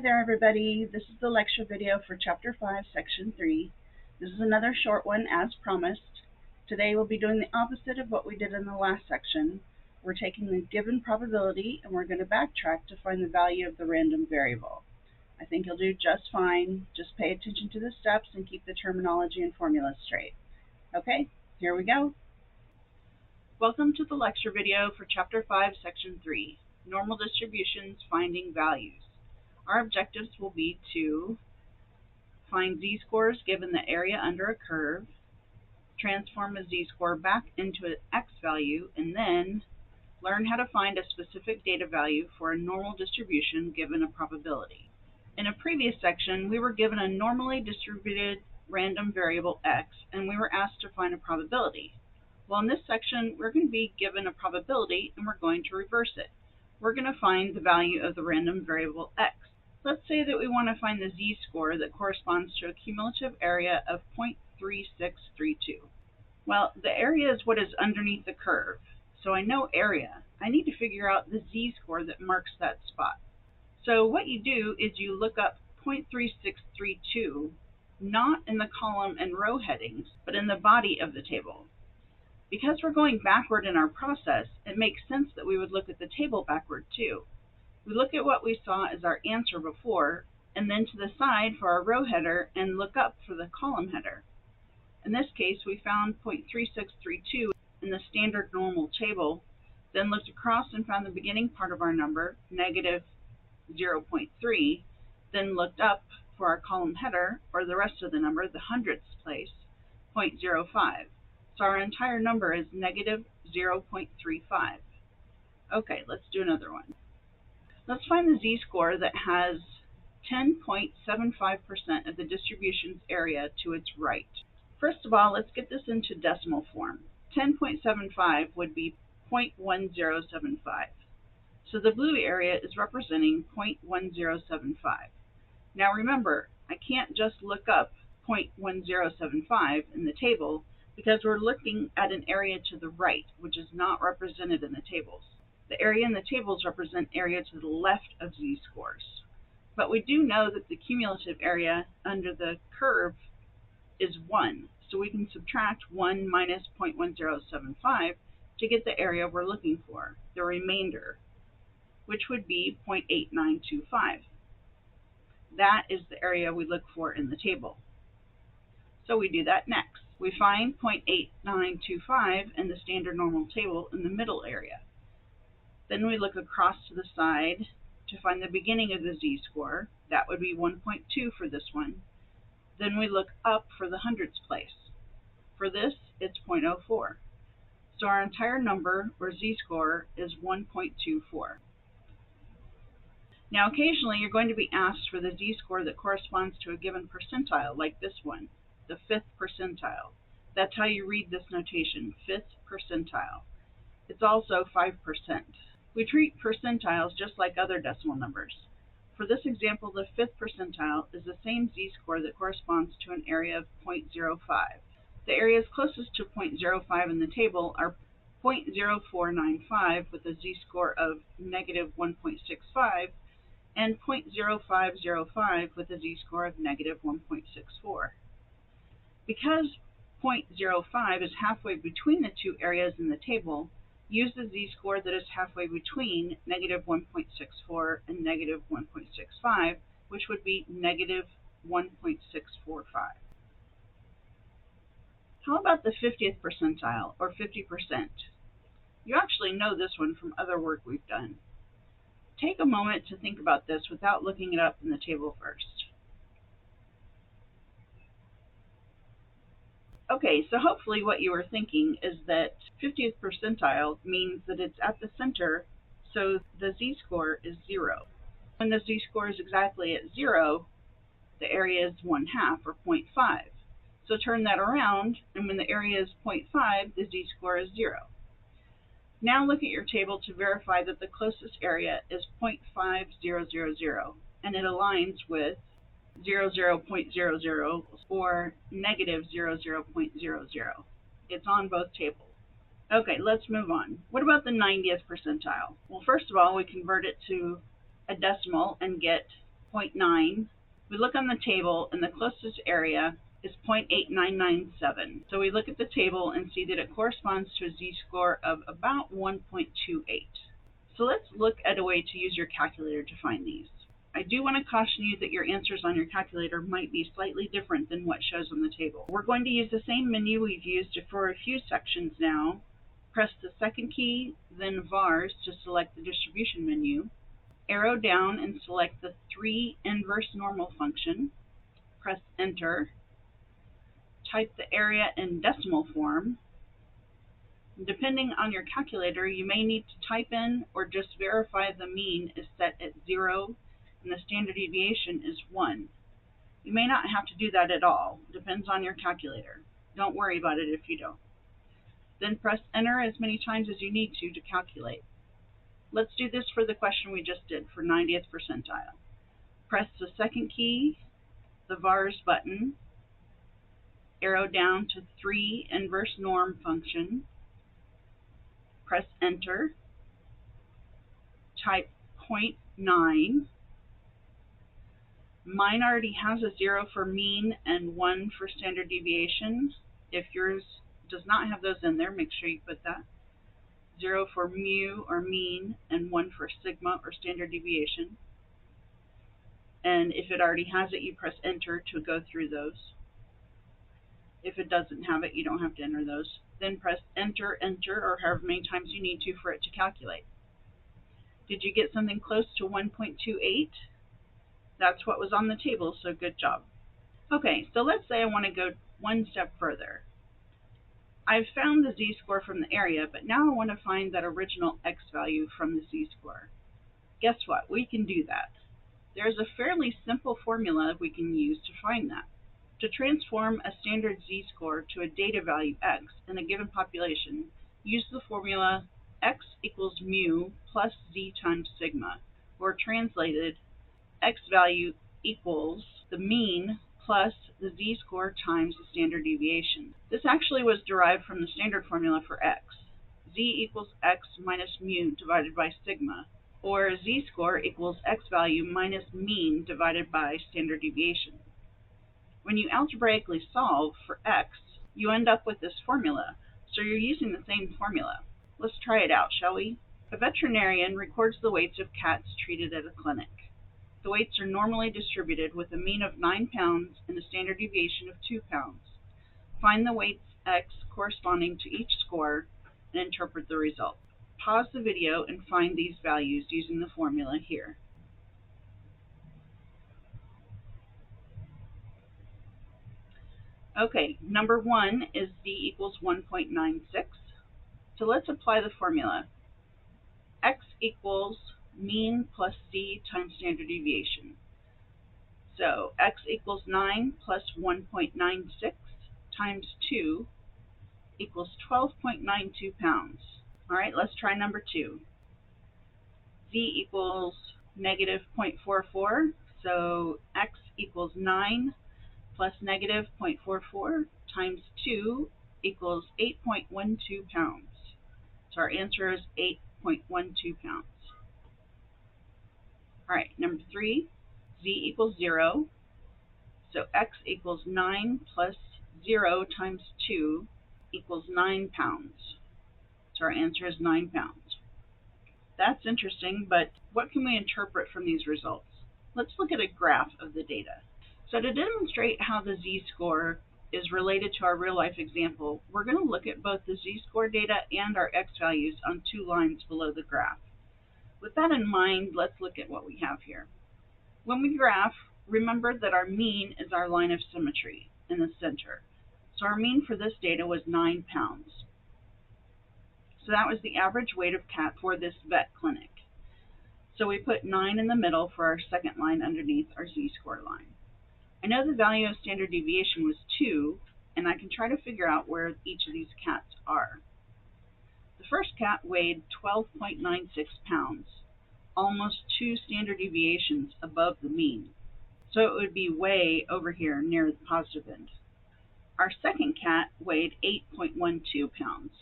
Hi there, everybody. This is the lecture video for Chapter 5, Section 3. This is another short one, as promised. Today we'll be doing the opposite of what we did in the last section. We're taking the given probability and we're going to backtrack to find the value of the random variable. I think you'll do just fine. Just pay attention to the steps and keep the terminology and formulas straight. Okay, here we go. Welcome to the lecture video for Chapter 5, Section 3, Normal Distributions, Finding Values. Our objectives will be to find z-scores given the area under a curve, transform a z-score back into an x value, and then learn how to find a specific data value for a normal distribution given a probability. In a previous section, we were given a normally distributed random variable x, and we were asked to find a probability. Well, in this section, we're going to be given a probability, and we're going to reverse it. We're going to find the value of the random variable x. Let's say that we want to find the z-score that corresponds to a cumulative area of 0.3632. Well, the area is what is underneath the curve, so I know area. I need to figure out the z-score that marks that spot. So what you do is you look up 0.3632, not in the column and row headings, but in the body of the table. Because we're going backward in our process, it makes sense that we would look at the table backward too. We look at what we saw as our answer before, and then to the side for our row header and look up for the column header. In this case, we found 0.3632 in the standard normal table, then looked across and found the beginning part of our number, negative 0.3, then looked up for our column header, or the rest of the number, the hundredths place, 0.05. So our entire number is negative 0.35. Okay, let's do another one. Let's find the z-score that has 10.75% of the distribution's area to its right. First of all, let's get this into decimal form. 10.75 would be 0.1075. So the blue area is representing 0.1075. Now remember, I can't just look up 0.1075 in the table because we're looking at an area to the right, which is not represented in the tables. The area in the tables represent area to the left of z-scores. But we do know that the cumulative area under the curve is 1, so we can subtract 1 minus 0.1075 to get the area we're looking for, the remainder, which would be 0.8925. That is the area we look for in the table. So we do that next. We find 0.8925 in the standard normal table in the middle area. Then we look across to the side to find the beginning of the z-score. That would be 1.2 for this one. Then we look up for the hundredths place. For this, it's 0.04. So our entire number, or z-score, is 1.24. Now occasionally you're going to be asked for the z-score that corresponds to a given percentile, like this one, the 5th percentile. That's how you read this notation, 5th percentile. It's also 5%. We treat percentiles just like other decimal numbers. For this example, the 5th percentile is the same z-score that corresponds to an area of 0.05. The areas closest to 0.05 in the table are 0.0495 with a z-score of negative 1.65 and 0.0505 with a z-score of negative 1.64. Because 0.05 is halfway between the two areas in the table, use the z-score that is halfway between negative 1.64 and negative 1.65, which would be negative 1.645. How about the 50th percentile, or 50%? You actually know this one from other work we've done. Take a moment to think about this without looking it up in the table first. Okay, so hopefully what you were thinking is that 50th percentile means that it's at the center, so the z-score is 0. When the z-score is exactly at 0, the area is 1/2, or 0.5. So turn that around, and when the area is 0.5, the z-score is 0. Now look at your table to verify that the closest area is 0.5000, and it aligns with 00.00 or negative 00.00. It's on both tables. Okay, let's move on. What about the 90th percentile? Well, first of all, we convert it to a decimal and get 0.9. We look on the table and the closest area is 0.8997. So we look at the table and see that it corresponds to a z-score of about 1.28. So let's look at a way to use your calculator to find these. I do want to caution you that your answers on your calculator might be slightly different than what shows on the table. We're going to use the same menu we've used for a few sections now. Press the second key, then VARS to select the distribution menu. Arrow down and select the 3 inverse normal function. Press Enter. Type the area in decimal form. Depending on your calculator, you may need to type in or just verify the mean is set at 0 and the standard deviation is 1. You may not have to do that at all. Depends on your calculator. Don't worry about it if you don't. Then press Enter as many times as you need to calculate. Let's do this for the question we just did for 90th percentile. Press the second key, the VARS button, arrow down to 3 inverse norm function, press Enter, type 0.9. Mine already has a 0 for mean and 1 for standard deviation. If yours does not have those in there, make sure you put that. 0 for mu or mean and 1 for sigma or standard deviation. And if it already has it, you press Enter to go through those. If it doesn't have it, you don't have to enter those. Then press Enter, Enter, or however many times you need to for it to calculate. Did you get something close to 1.28? That's what was on the table, so good job. Okay, so let's say I want to go one step further. I've found the z-score from the area, but now I want to find that original x value from the z-score. Guess what? We can do that. There's a fairly simple formula we can use to find that. To transform a standard z-score to a data value x in a given population, use the formula x equals mu plus z times sigma, or translated, x value equals the mean plus the z-score times the standard deviation. This actually was derived from the standard formula for x. Z equals x minus mu divided by sigma, or z-score equals x value minus mean divided by standard deviation. When you algebraically solve for x, you end up with this formula, so you're using the same formula. Let's try it out, shall we? A veterinarian records the weights of cats treated at a clinic. The weights are normally distributed with a mean of 9 pounds and a standard deviation of 2 pounds. Find the weights x corresponding to each score and interpret the result. Pause the video and find these values using the formula here. Okay, number 1 is z equals 1.96. So let's apply the formula. X equals mean plus z times standard deviation. So x equals 9 plus 1.96 times 2 equals 12.92 pounds. All right, let's try number 2. Z equals negative 0.44. So x equals 9 plus negative 0.44 times 2 equals 8.12 pounds. So our answer is 8.12 pounds. All right, number 3, z equals 0. So x equals 9 plus 0 times 2 equals 9 pounds. So our answer is 9 pounds. That's interesting, but what can we interpret from these results? Let's look at a graph of the data. So to demonstrate how the z-score is related to our real-life example, we're going to look at both the z-score data and our x values on 2 lines below the graph. With that in mind, let's look at what we have here. When we graph, remember that our mean is our line of symmetry in the center. So our mean for this data was 9 pounds. So that was the average weight of cat for this vet clinic. So we put 9 in the middle for our second line underneath our z-score line. I know the value of standard deviation was 2, and I can try to figure out where each of these cats are. The first cat weighed 12.96 pounds, almost 2 standard deviations above the mean. So it would be way over here near the positive end. Our second cat weighed 8.12 pounds.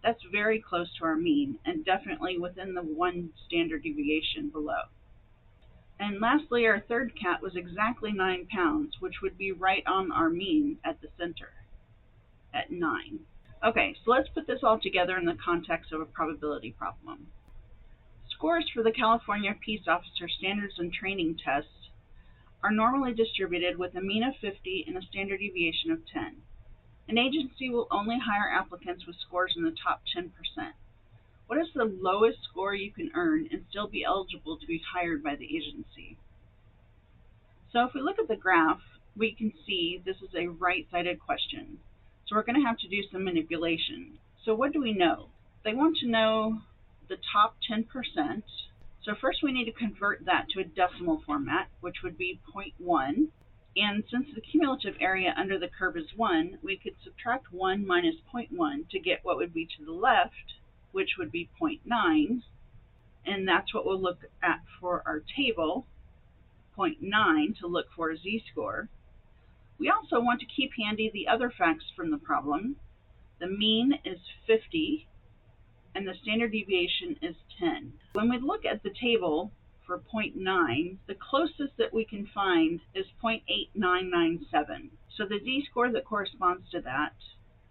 That's very close to our mean and definitely within the 1 standard deviation below. And lastly, our third cat was exactly 9 pounds, which would be right on our mean at the center, at 9. Okay, so let's put this all together in the context of a probability problem. Scores for the California Peace Officer Standards and Training Test are normally distributed with a mean of 50 and a standard deviation of 10. An agency will only hire applicants with scores in the top 10%. What is the lowest score you can earn and still be eligible to be hired by the agency? So if we look at the graph, we can see this is a right-sided question. So we're going to have to do some manipulation. So what do we know? They want to know the top 10%. So first we need to convert that to a decimal format, which would be 0.1. And since the cumulative area under the curve is 1, we could subtract 1 minus 0.1 to get what would be to the left, which would be 0.9. And that's what we'll look at for our table, 0.9, to look for a z-score. We also want to keep handy the other facts from the problem. The mean is 50, and the standard deviation is 10. When we look at the table for 0.9, the closest that we can find is 0.8997. So the z-score that corresponds to that,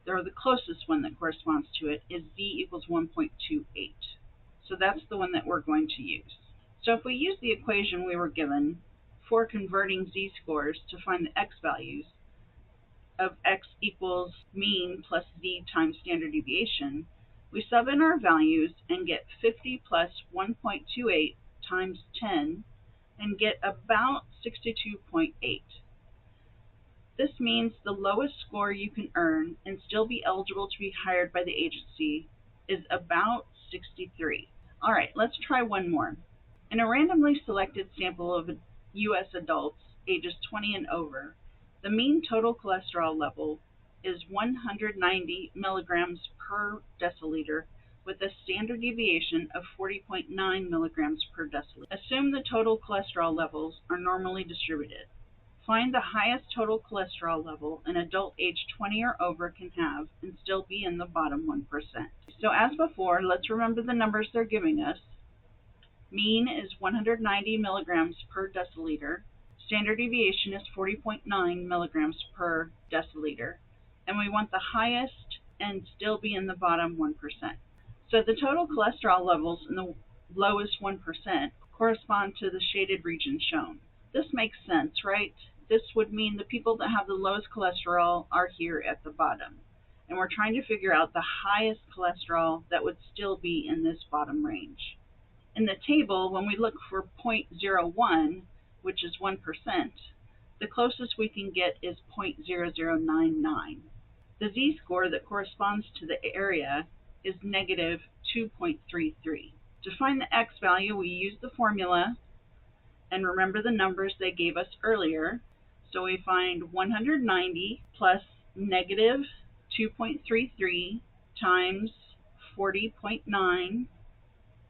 or the closest one that corresponds to it, is z equals 1.28. So that's the one that we're going to use. So if we use the equation we were given for converting z-scores to find the x values of x equals mean plus z times standard deviation, we sub in our values and get 50 plus 1.28 times 10 and get about 62.8. This means the lowest score you can earn and still be eligible to be hired by the agency is about 63. All right, let's try one more. In a randomly selected sample of U.S. adults ages 20 and over, the mean total cholesterol level is 190 milligrams per deciliter with a standard deviation of 40.9 milligrams per deciliter. Assume the total cholesterol levels are normally distributed. Find the highest total cholesterol level an adult age 20 or over can have and still be in the bottom 1%. So as before, let's remember the numbers they're giving us. Mean is 190 milligrams per deciliter. Standard deviation is 40.9 milligrams per deciliter. And we want the highest and still be in the bottom 1%. So the total cholesterol levels in the lowest 1% correspond to the shaded region shown. This makes sense, right? This would mean the people that have the lowest cholesterol are here at the bottom. And we're trying to figure out the highest cholesterol that would still be in this bottom range. In the table, when we look for 0.01, which is 1%, the closest we can get is 0.0099. The z-score that corresponds to the area is negative 2.33. To find the x value, we use the formula and remember the numbers they gave us earlier. So we find 190 plus negative 2.33 times 40.9,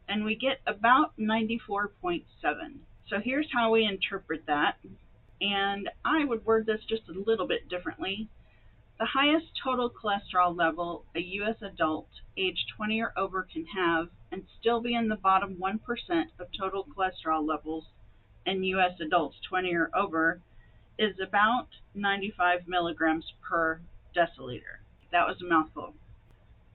and we get about 94.7. So here's how we interpret that, and I would word this just a little bit differently. The highest total cholesterol level a U.S. adult age 20 or over can have and still be in the bottom 1% of total cholesterol levels in U.S. adults 20 or over is about 95 milligrams per deciliter. That was a mouthful.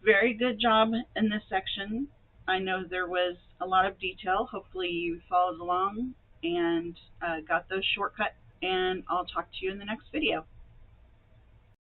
Very good job in this section. I know there was a lot of detail. Hopefully you followed along and got those shortcuts, and I'll talk to you in the next video.